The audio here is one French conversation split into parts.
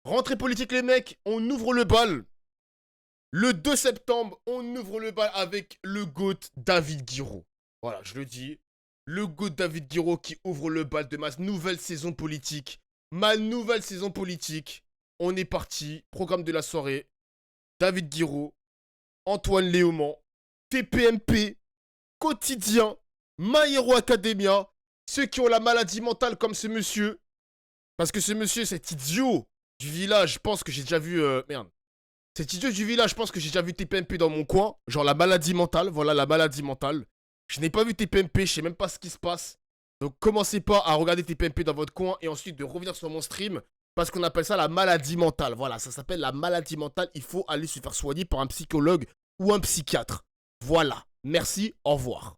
Rentrée politique, les mecs, on ouvre le bal. Le 2 septembre, on ouvre le bal avec le GOAT David Guiraud. Voilà, je le dis. Le GOAT David Guiraud qui ouvre le bal de ma nouvelle saison politique. Ma nouvelle saison politique. On est parti. Programme de la soirée. David Guiraud, Antoine Léaumont, TPMP, Quotidien, My Hero Academia. Ceux qui ont la maladie mentale comme ce monsieur. Parce que ce monsieur, cet idiot du village, je pense que j'ai déjà vu... merde. Cet idiot du village, je pense que j'ai déjà vu TPMP dans mon coin. Genre la maladie mentale, voilà la maladie mentale. Je n'ai pas vu TPMP, je sais même pas ce qui se passe. Donc commencez pas à regarder TPMP dans votre coin et ensuite de revenir sur mon stream. Parce qu'on appelle ça la maladie mentale. Voilà, ça s'appelle la maladie mentale. Il faut aller se faire soigner par un psychologue ou un psychiatre. Voilà. Merci, au revoir.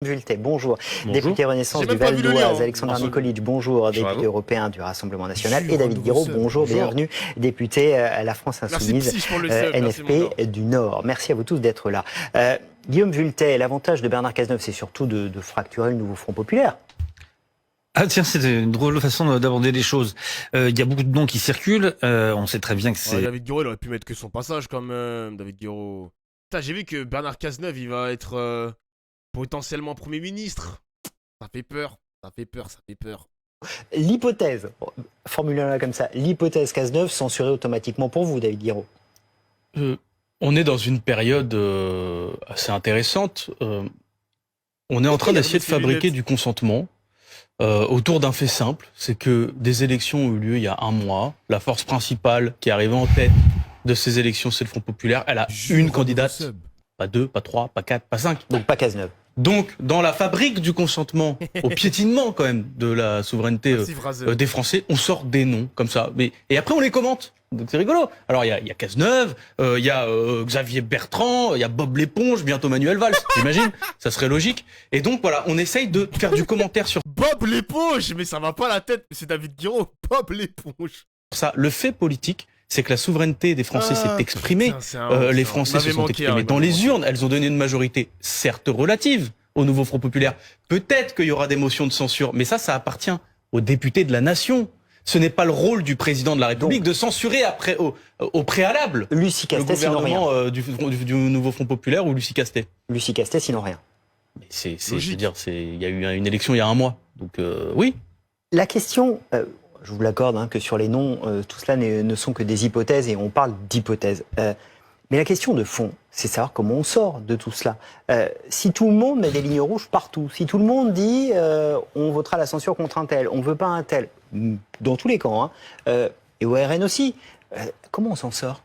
Vulté, bonjour. Bonjour. Député Renaissance du Val d'Oise, Alexandre Nikolic, bonjour. Député européen du Rassemblement National. Et David Guiraud, bonjour. Bienvenue. Député à la France Insoumise, NFP du Nord. Merci à vous tous d'être là. Guillaume Vultet, l'avantage de Bernard Cazeneuve, c'est surtout de fracturer le nouveau Front Populaire. Ah tiens, c'est une drôle de façon d'aborder les choses. Il y a beaucoup de noms qui circulent. On sait très bien que c'est... David Guiraud, il aurait pu mettre que son passage quand même, David Guiraud. Putain, j'ai vu que Bernard Cazeneuve, il va être potentiellement Premier ministre. Ça fait peur, ça fait peur, ça fait peur. L'hypothèse, formulons-la comme ça, l'hypothèse Cazeneuve censurée automatiquement pour vous, David Guiraud. On est dans une période assez intéressante. On est en train d'essayer de fabriquer du consentement autour d'un fait simple, c'est que des élections ont eu lieu il y a un mois. La force principale qui est arrivée en tête de ces élections, c'est le Front Populaire. Elle a une candidate, pas deux, pas trois, pas quatre, pas cinq. Donc pas Cazeneuve. Donc, dans la fabrique du consentement, au piétinement quand même de la souveraineté des Français, on sort des noms comme ça. Et après, on les commente. Donc c'est rigolo. Alors il y a Cazeneuve, il y a Xavier Bertrand, il y a Bob l'éponge, bientôt Manuel Valls, j'imagine. Ça serait logique. Et donc voilà, on essaye de faire du commentaire sur Bob l'éponge, mais ça va pas la tête, c'est David Guiraud. Bob l'éponge. Ça, le fait politique, c'est que la souveraineté des Français s'est exprimée. Les Français se sont exprimés dans les urnes. Elles ont donné une majorité, certes relative, au nouveau Front Populaire. Peut-être qu'il y aura des motions de censure, mais ça appartient aux députés de la nation. Ce n'est pas le rôle du président de la République de censurer après, au préalable Lucie Castet, le gouvernement du nouveau Front Populaire ou Lucie Castet. Lucie Castet, sinon rien. Mais je veux dire, il y a eu une élection il y a un mois. Donc oui. La question... je vous l'accorde, hein, que sur les noms, tout cela ne sont que des hypothèses et on parle d'hypothèses. Mais la question de fond, c'est savoir comment on sort de tout cela. Si tout le monde met des lignes rouges partout, si tout le monde dit on votera la censure contre un tel, on ne veut pas un tel, dans tous les camps, hein, et au RN aussi, comment on s'en sort ?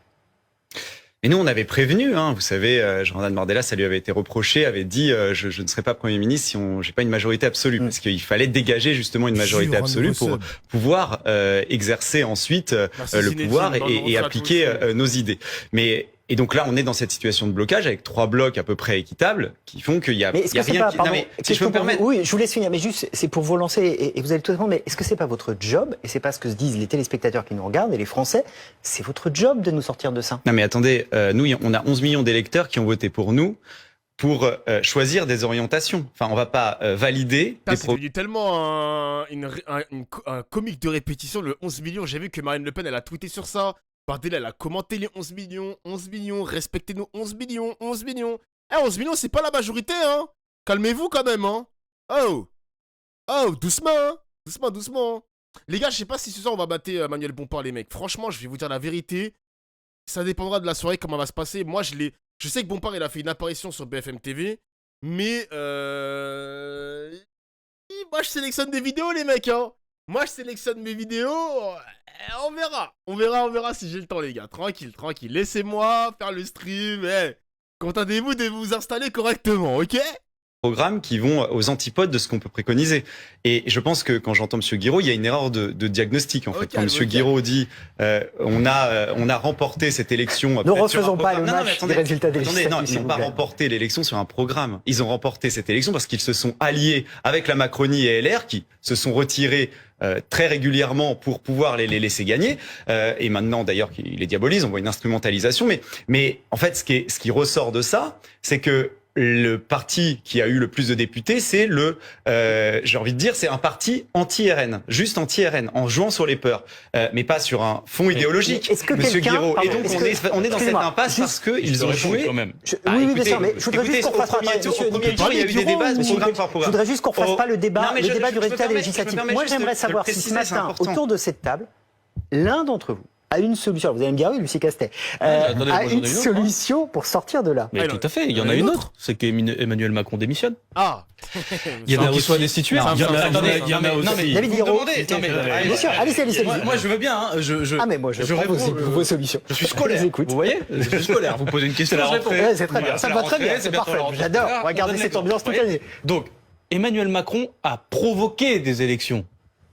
Et nous, on avait prévenu, hein, vous savez, Jordan Bardella, ça lui avait été reproché, avait dit je ne serai pas Premier ministre si j'ai pas une majorité absolue, parce qu'il fallait dégager justement une majorité absolue pour pouvoir exercer ensuite le pouvoir et appliquer nos idées. Et donc là, on est dans cette situation de blocage avec 3 blocs à peu près équitables qui font qu'il y a rien qui... Non, mais si je peux me permettre... Oui, je vous laisse finir, mais juste, c'est pour vous lancer et vous allez tout répondre, mais est-ce que c'est pas votre job, et c'est pas ce que se disent les téléspectateurs qui nous regardent et les Français, c'est votre job de nous sortir de ça? Non mais attendez, nous, on a 11 millions d'électeurs qui ont voté pour nous pour choisir des orientations. Enfin, on va pas valider... C'est devenu tellement un comique de répétition, le 11 millions. J'ai vu que Marine Le Pen, elle a tweeté sur ça. Bardella, elle a commenté les 11 millions, respectez nos 11 millions. Eh, 11 millions, c'est pas la majorité, hein. Calmez-vous quand même, hein. Oh, doucement, hein. Doucement. Les gars, je sais pas si ce soir on va battre Manuel Bompard, les mecs. Franchement, je vais vous dire la vérité. Ça dépendra de la soirée, comment elle va se passer. Moi, je sais que Bompard, il a fait une apparition sur BFM TV. Mais, moi, je sélectionne des vidéos, les mecs, hein. Moi, je sélectionne mes vidéos. On verra si j'ai le temps, les gars. Tranquille. Laissez-moi faire le stream. Contentez-vous de vous installer correctement, ok ? Programmes qui vont aux antipodes de ce qu'on peut préconiser. Et je pense que quand j'entends M. Guiraud, il y a une erreur de diagnostic, en fait. Quand M. Guiraud dit on a remporté cette élection... Ne refaisons pas le match des résultats des législatives. Non, ils n'ont pas remporté l'élection sur un programme. Ils ont remporté cette élection parce qu'ils se sont alliés avec la Macronie et LR, qui se sont retirés très régulièrement pour pouvoir les laisser gagner. Et maintenant, d'ailleurs, ils les diabolisent, on voit une instrumentalisation. Mais en fait, ce qui ressort de ça, c'est que le parti qui a eu le plus de députés, c'est j'ai envie de dire, c'est un parti anti-RN, juste anti-RN, en jouant sur les peurs, mais pas sur un fond idéologique, est-ce que Monsieur quelqu'un- Guiraud. Et pardon, donc, est-ce que- on est dans cette excusez-moi, impasse juste- parce qu'ils ont joué. quand même. Oui, bien sûr, mais je voudrais écoutez, juste qu'on fasse au premier tour, il y a eu des débats, programme par Je programme. voudrais juste qu'on fasse pas le débat, Non, mais du je me résultat des permets- législatives. je me permets Moi, juste j'aimerais de savoir le si ce préciser, c'est matin, important. autour de cette table, l'un d'entre vous a une solution. Vous allez me dire, oui, Lucie Castet, attendez, a moi, j'en ai une une autre, hein. solution pour sortir de là. Mais Alors, tout à fait, il y en il a y en une a autre, c'est qu'Emmanuel Macron démissionne. Ah. Il y en a Qu'il aussi- soit destitué. Non, Il y en a- ça, attendez, ça, il y en a ça, aussi. non, mais David vous Guiraud, demandez- non, mais bien sûr, allez-y. Moi, je veux bien. Hein, Ah, mais moi, je je prends réponds, vos solutions. Je suis Je scolaire. vous écoute. Vous voyez, je suis scolaire. Vous posez une question, je réponds. Ouais, c'est très bien, Voilà, ça c'est va la très bien, rentrée, c'est bientôt parfait. la rentrée. J'adore, Voilà, regardez on donne cette l'exemple, ambiance toute vous voyez. l'année. Donc, Emmanuel Macron a provoqué des élections.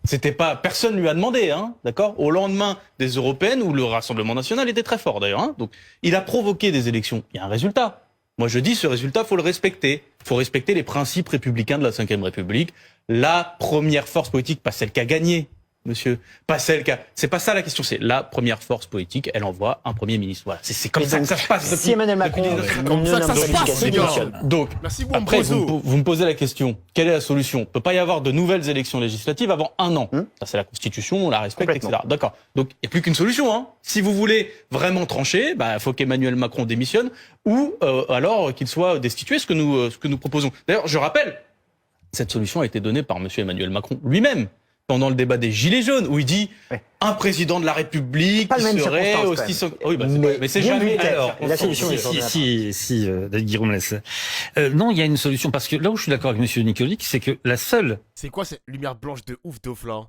C'était pas, personne lui a demandé, hein, d'accord? Au lendemain des européennes où le Rassemblement national était très fort d'ailleurs, hein. Donc, il a provoqué des élections. Il y a un résultat. Moi, je dis, ce résultat, faut le respecter. Faut respecter les principes républicains de la Ve République. La première force politique, pas celle qui a gagné, monsieur. Pas celle qui a, c'est pas ça la question, c'est la première force politique, elle envoie un premier ministre. Voilà. C'est comme Et ça donc, que ça se passe. Si Emmanuel Macron comme ça que ça se passe, démissionne. Donc, Merci beaucoup, après, Mbozo. vous me posez la question, quelle est la solution? Il peut pas y avoir de nouvelles élections législatives avant un an. Ça, c'est la Constitution, on la respecte, Complètement. etc. D'accord. Donc, il n'y a plus qu'une solution, hein. Si vous voulez vraiment trancher, bah, il faut qu'Emmanuel Macron démissionne ou, alors qu'il soit destitué, ce que nous proposons. D'ailleurs, je rappelle, cette solution a été donnée par monsieur Emmanuel Macron lui-même pendant le débat des Gilets jaunes, où il dit un président de la République Pas le qui même serait circonstance, aussi... quand même. Oui, bah, mais c'est bien jamais... vu, Alors, la solution est si, David Guiraud me laisse. Non, il y a une solution, parce que là où je suis d'accord avec monsieur Nicolic, c'est que la seule... C'est quoi cette lumière blanche de ouf d'off là?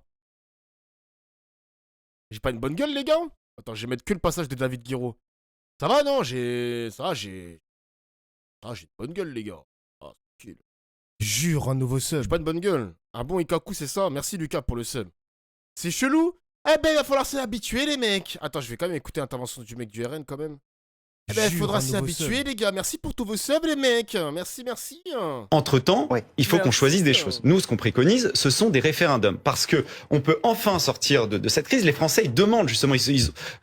J'ai pas une bonne gueule, les gars? Attends, je vais mettre que le passage de David Guiraud. Ça va, non? J'ai une bonne gueule, les gars. Ah, tranquille. Jure, un nouveau sub. J'ai pas une bonne gueule. Un bon Ikaku, c'est ça? Merci, Lucas, pour le sub. C'est chelou? Eh ben, il va falloir s'y habituer, les mecs. Attends, je vais quand même écouter l'intervention du mec du RN, quand même. Eh ben, il Jure, faudra un s'y nouveau habituer, sub. les gars. Merci pour tous vos subs, les mecs. Merci. Entre-temps, Ouais. il faut qu'on Merci. choisisse des choses. Nous, ce qu'on préconise, ce sont des référendums. Parce que on peut enfin sortir de cette crise. Les Français, ils demandent justement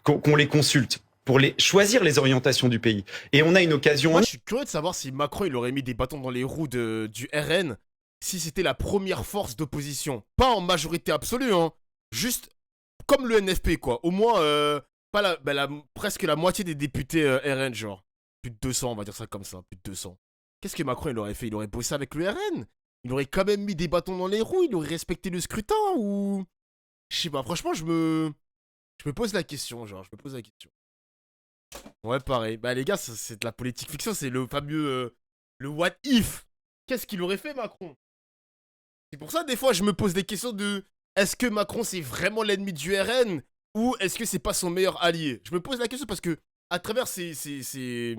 qu'on les consulte pour choisir les orientations du pays. Et on a une occasion... Moi, je suis curieux de savoir si Macron, il aurait mis des bâtons dans les roues du RN si c'était la première force d'opposition. Pas en majorité absolue, hein. Juste comme le NFP, quoi. Au moins, pas presque la moitié des députés RN, genre. Plus de 200, on va dire ça comme ça. Plus de 200. Qu'est-ce que Macron, il aurait fait? Il aurait bossé avec le RN? Il aurait quand même mis des bâtons dans les roues? Il aurait respecté le scrutin? Ou... Je sais pas, franchement, je me pose la question, genre. Je me pose la question. Ouais, pareil. Bah, les gars, c'est de la politique fiction. C'est le fameux... le what if. Qu'est-ce qu'il aurait fait, Macron? C'est pour ça, des fois, je me pose des questions de... Est-ce que Macron, c'est vraiment l'ennemi du RN? Ou est-ce que c'est pas son meilleur allié? Je me pose la question parce que, à travers ses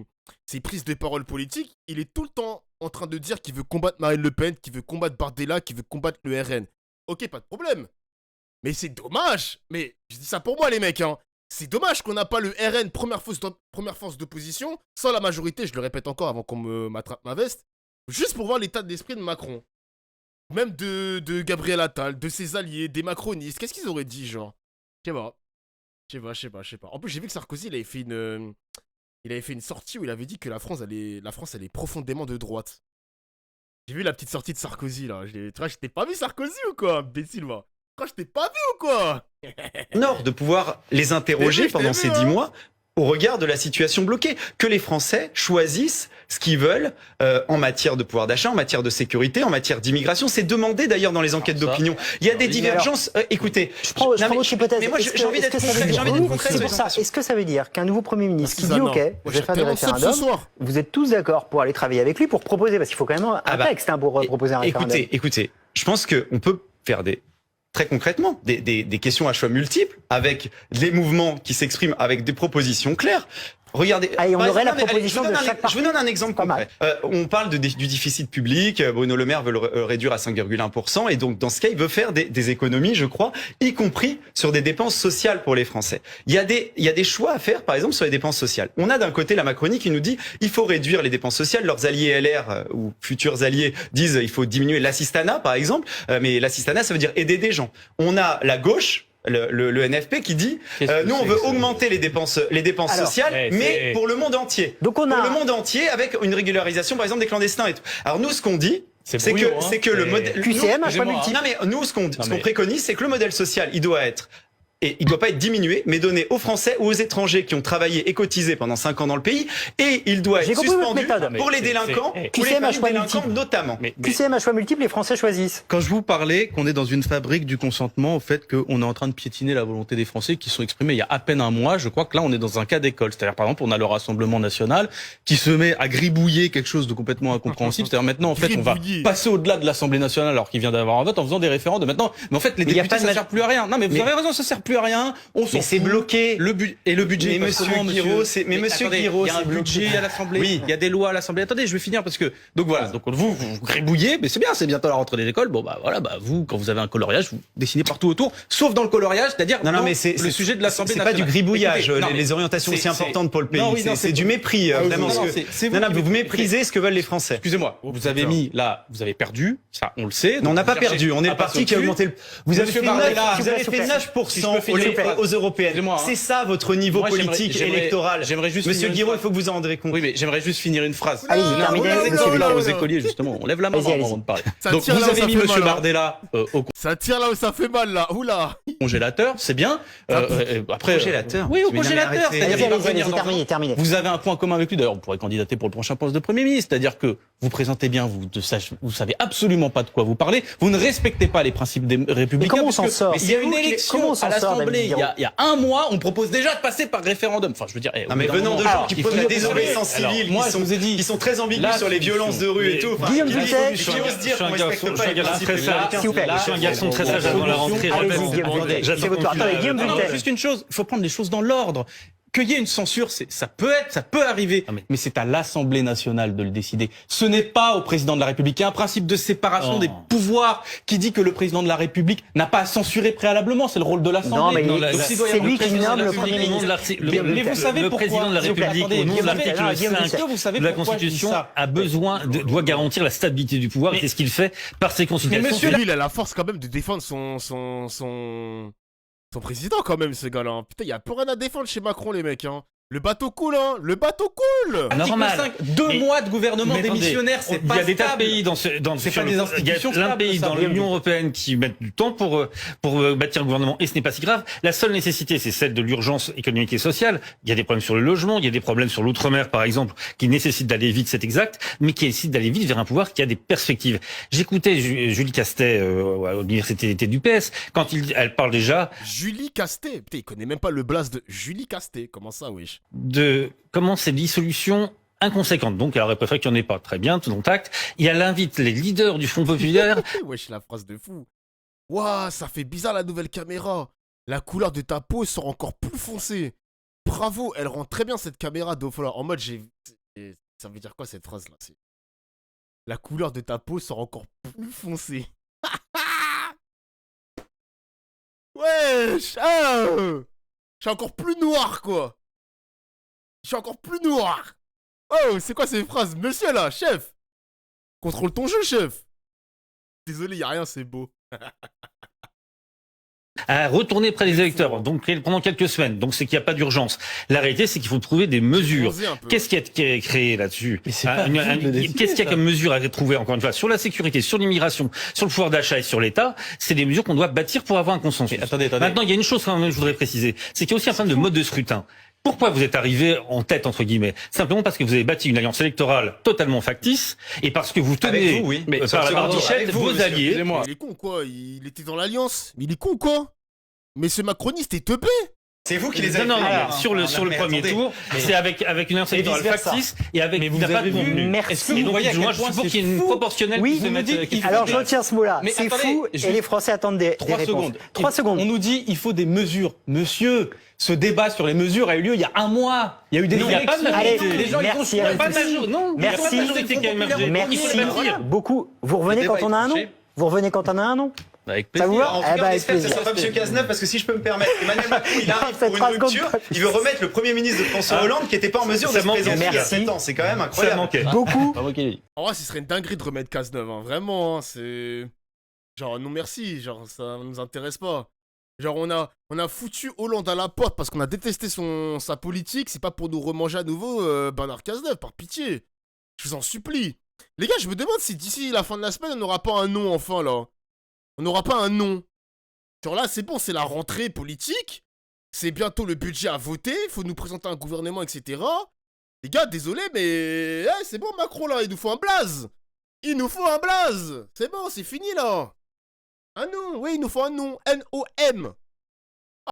prises de parole politiques, il est tout le temps en train de dire qu'il veut combattre Marine Le Pen, qu'il veut combattre Bardella, qu'il veut combattre le RN. Ok, pas de problème. Mais c'est dommage. Mais je dis ça pour moi, les mecs, hein. C'est dommage qu'on n'a pas le RN, première force d'opposition, sans la majorité, je le répète encore avant qu'on m'attrape ma veste, juste pour voir l'état d'esprit de Macron. Même de Gabriel Attal, de ses alliés, des macronistes. Qu'est-ce qu'ils auraient dit, genre? Je sais pas. En plus, j'ai vu que Sarkozy, il avait fait une sortie où il avait dit que la France, elle est profondément de droite. J'ai vu la petite sortie de Sarkozy, là. Tu vois, je t'ai pas vu Sarkozy ou quoi, imbécile, va? Je t'ai pas vu ou quoi? Nord de pouvoir les interroger Je t'ai vu, pendant ces 10 hein. mois au regard de la situation bloquée. Que les Français choisissent ce qu'ils veulent en matière de pouvoir d'achat, en matière de sécurité, en matière d'immigration. C'est demandé d'ailleurs dans les enquêtes d'opinion. Il y a des divergences. Écoutez, Je prends votre hypothèse. mais moi Est-ce j'ai envie que d'être ça veut concret. dire- J'ai envie d'être Oui, concret c'est sur pour ça. les Est-ce que ça veut dire qu'un nouveau Premier ministre qui Merci, dit OK, Zana. je vais faire des tellement sub ce référendums, soir. vous êtes tous d'accord pour aller travailler avec lui pour proposer, parce qu'il faut quand même un texte pour proposer un référendum. Écoutez, je pense qu'on peut faire très concrètement, des questions à choix multiples, avec les mouvements qui s'expriment avec des propositions claires. Regardez. Ah, et on par aurait la exemple, proposition je vous de donne chaque parti. Je vous donne un exemple Pas concret. On parle du déficit public. Bruno Le Maire veut le réduire à 5,1%. Et donc, dans ce cas, il veut faire des économies, je crois, y compris sur des dépenses sociales pour les Français. Il y a des choix à faire, par exemple, sur les dépenses sociales. On a d'un côté la Macronie qui nous dit il faut réduire les dépenses sociales. Leurs alliés LR ou futurs alliés disent il faut diminuer l'assistanat, par exemple. Mais l'assistanat, ça veut dire aider des gens. On a la gauche le NFP qui dit nous on veut augmenter les dépenses Alors, sociales, mais pour le monde entier. Donc on Pour a le monde entier avec une régularisation par exemple des clandestins et tout. Alors nous ce qu'on dit c'est que le modèle QCM à choix non multiple. mais nous ce qu'on préconise c'est que le modèle social il doit être et il doit pas être diminué, mais donné aux Français ou aux étrangers qui ont travaillé et cotisé pendant 5 ans dans le pays, et il doit être suspendu pour les délinquants, pour les familles délinquantes notamment. QCM à choix multiple, les Français choisissent. Quand je vous parlais qu'on est dans une fabrique du consentement, au fait qu'on est en train de piétiner la volonté des Français qui sont exprimées il y a à peine un mois, je crois que là on est dans un cas d'école. C'est-à-dire par exemple on a le Rassemblement National qui se met à gribouiller quelque chose de complètement incompréhensible. C'est-à-dire maintenant en fait on va passer au-delà de l'Assemblée nationale alors qu'il vient d'avoir un vote en faisant des référendums. Maintenant, mais en fait les députés ça sert plus à rien. Non mais vous avez raison, ça sert plus à rien. Mais c'est bloqué. Le budget. Mais monsieur Guiraud, il y a un budget à l'Assemblée. Oui. Il y a des lois à l'Assemblée. Attendez, je vais finir parce que donc voilà. Donc vous gribouillez, mais c'est bien, c'est bientôt la rentrée des écoles. Bon bah voilà, bah vous quand vous avez un coloriage, vous dessinez partout autour, sauf dans le coloriage, c'est-à-dire mais c'est le sujet de l'Assemblée c'est nationale. pas du gribouillage. Écoutez, les orientations aussi importantes pour le pays. C'est du pas- mépris vraiment. Vous méprisez ce que veulent les Français. Excusez-moi, vous avez mis là, vous avez perdu, ça on le sait. Non, on n'a pas Cherchez perdu, on est à le pas parti qui a au-dessus. augmenté le... Vous avez Monsieur fait Bardella, 9% aux européennes. Excusez-moi, hein. C'est ça votre niveau Moi, politique j'aimerais- électoral. j'aimerais juste Monsieur finir une Guiraud, il phrase. faut que vous en rendrez compte. Oui, mais j'aimerais juste finir une phrase. Allez-y, Oula, terminez, oula, monsieur oula, Vidal. Là, aux oula. écoliers, justement, on lève la main Vas-y, avant de parler. Ça Donc, tire vous là où avez ça mis fait Monsieur mal, hein. Bardella au Ça tire là où ça fait mal, là. Oula. congélateur, c'est bien. Après, Congélateur. oui, au Mais non, mais congélateur. arrêtez. C'est-à-dire, Allez-y, il va allez-y, revenir allez-y, dans un an. terminez. Vous avez un point commun avec lui. D'ailleurs, on pourrait candidater pour le prochain poste de Premier ministre. C'est-à-dire que vous présentez bien, vous savez absolument pas de quoi vous parlez. Vous ne respectez pas les principes des républicains. comment on s'en puisque sort Il y a une Comment élection on s'en à sort, l'Assemblée David il y a un mois. On propose déjà de passer par référendum. Enfin, je veux dire. Non mais venant de gens qui prônent la désobéissance civile, moi, je vous ai dit, qui sont très ambigus la sur les violences de rue et tout. Enfin, Guillaume qui Dutet. osent dire qu'on respecte pas les principes très sage. républicains. S'il vous plaît. Je suis un garçon très sage avant la rentrée. Allez-y, Guillaume Dutet. C'est votre tour. Attendez, Guillaume Non, Dutet. juste une chose, il faut prendre les choses dans l'ordre. Qu'il y ait une censure, ça peut arriver, mais c'est à l'Assemblée nationale de le décider. Ce n'est pas au président de la République. Il y a un principe de séparation des pouvoirs qui dit que le président de la République n'a pas à censurer préalablement. C'est le rôle de l'Assemblée. Non, mais Donc, s'il doit y c'est avoir lui le qui président nomme de la le Premier République- ministre. Mais vous savez le pourquoi président de la S'il vous plaît, République, attendez, au nom de Guillaume l'article Dutet, Guillaume 5 Dutet. vous savez de la pourquoi je dis Constitution, ça a besoin, doit garantir la stabilité du pouvoir, et c'est ce qu'il fait par ses consultations. monsieur Lui, il a la force quand même de défendre son président quand même, ce gars-là. Putain, il y a plus rien à défendre chez Macron, les mecs. Hein. Le bateau coule, hein. Le bateau coule. Article Normal. 5, 2 Mais- mois de gouvernement Mais attendez, démissionnaire, c'est il pas y a des tas de stable. pays dans C'est sur pas des il y a institutions plein de stables, pays ça. dans l'Union européenne qui mettent du temps pour bâtir un gouvernement, et ce n'est pas si grave. La seule nécessité, c'est celle de l'urgence économique et sociale. Il y a des problèmes sur le logement, il y a des problèmes sur l'outre-mer, par exemple, qui nécessitent d'aller vite, c'est exact, mais qui nécessitent d'aller vite vers un pouvoir qui a des perspectives. J'écoutais Julie Castet à l'université d'été du PS quand elle parle déjà Julie Castet. Putain, il connaît même pas le blast de Julie Castet. Comment ça, wesh? de comment ces dissolutions inconséquentes. Donc, elle aurait préféré qu'il n'y en ait pas. Très bien, tout dont acte. Et elle invite les leaders du Front populaire. Wesh, la phrase de fou. Waouh, ça fait bizarre la nouvelle caméra. La couleur de ta peau sort encore plus foncée. Bravo, elle rend très bien cette caméra d'Ofola. En mode, ça veut dire quoi cette phrase là? La couleur de ta peau sort encore plus foncée. Wesh, ah, je suis encore plus noir quoi. Je suis encore plus noir. Oh, c'est quoi ces phrases? Monsieur là, chef. Contrôle ton jeu, chef. Désolé, y a rien, c'est beau. à retourner près des électeurs, donc pendant quelques semaines. Donc c'est qu'il n'y a pas d'urgence. La réalité, c'est qu'il faut trouver des mesures. Bronzer un peu. Qu'est-ce qui est créé là-dessus? Mais c'est pas à vous de le décider, Qu'est-ce qu'il y a ça. comme mesure à trouver, encore une fois, sur la sécurité, sur l'immigration, sur le pouvoir d'achat et sur l'État? C'est des mesures qu'on doit bâtir pour avoir un consensus. Mais attendez. Maintenant, il y a une chose quand même que je voudrais préciser, c'est qu'il y a aussi un problème de mode de scrutin. Pourquoi vous êtes arrivé en tête, entre guillemets? Simplement parce que vous avez bâti une alliance électorale totalement factice et parce que vous tenez Avec vous, oui. mais, Sur par la ce pardon, barbichette avec vous, vos monsieur. alliés. Excusez-moi. Il est con quoi? Il était dans l'alliance. Mais il est con quoi? Mais ce macroniste est teubé. C'est vous qui les avez Non, fait. alors, sur le mais premier attendez. tour, c'est avec une alliance Et électorale vice-versa. factice et avec Mais vous il n'y a pas avez de vu, contenu. merci. Est-ce que Et vous donc, voyez à moi, quel je point suis pour c'est qu'il y ait une fou proportionnelle Oui, qui se vous nous mette. dites qu'il faut Alors des- je retire ce mot-là. Mais C'est attendez, fou je- et les Français attendent des 3 réponses. secondes. 3 secondes. On nous dit il faut des mesures. Monsieur, ce débat sur les mesures a eu lieu il y a un mois. Il y a eu des Non, il n'y a pas de élections. majorité. Allez, Les gens, ils merci ont- Il n'y a à pas de tous. majorité. Non, il y a pas de Merci. majorité qui a émergé. Il faut Merci le bâtir. beaucoup. Vous revenez Le quand débat on a est un nom tranché. Vous revenez quand on a un nom Avec Ça vous va En tout Eh cas, ben, on avec espère que ce plaisir. sera pas M. Cazeneuve, parce que si je peux me permettre, Emmanuel Macron, il arrive Faites pour 3 une secondes, rupture, pas plus. il veut remettre le Premier ministre de François Hollande qui n'était pas en mesure de Ça se manque. présenter il y a Merci. 7 ans. C'est quand même Ça incroyable. manquait. Beaucoup. Pas moi qui l'ai dit. En vrai, ce serait une dinguerie de remettre Cazeneuve. Hein. Vraiment, hein, c'est. Genre, non merci. Genre, ça nous intéresse pas. Genre, on a foutu Hollande à la porte parce qu'on a détesté sa politique. C'est pas pour nous remanger à nouveau Bernard Cazeneuve, par pitié. Je vous en supplie. Les gars, je me demande si d'ici la fin de la semaine, on n'aura pas un nom enfin, là. On n'aura pas un nom. Genre là, c'est bon, c'est la rentrée politique. C'est bientôt le budget à voter. Faut nous présenter un gouvernement, etc. Les gars, désolé, mais... c'est bon, Macron, là, il nous faut un blaze. Il nous faut un blaze. C'est bon, c'est fini, là. Un nom, oui, il nous faut un nom. N-O-M.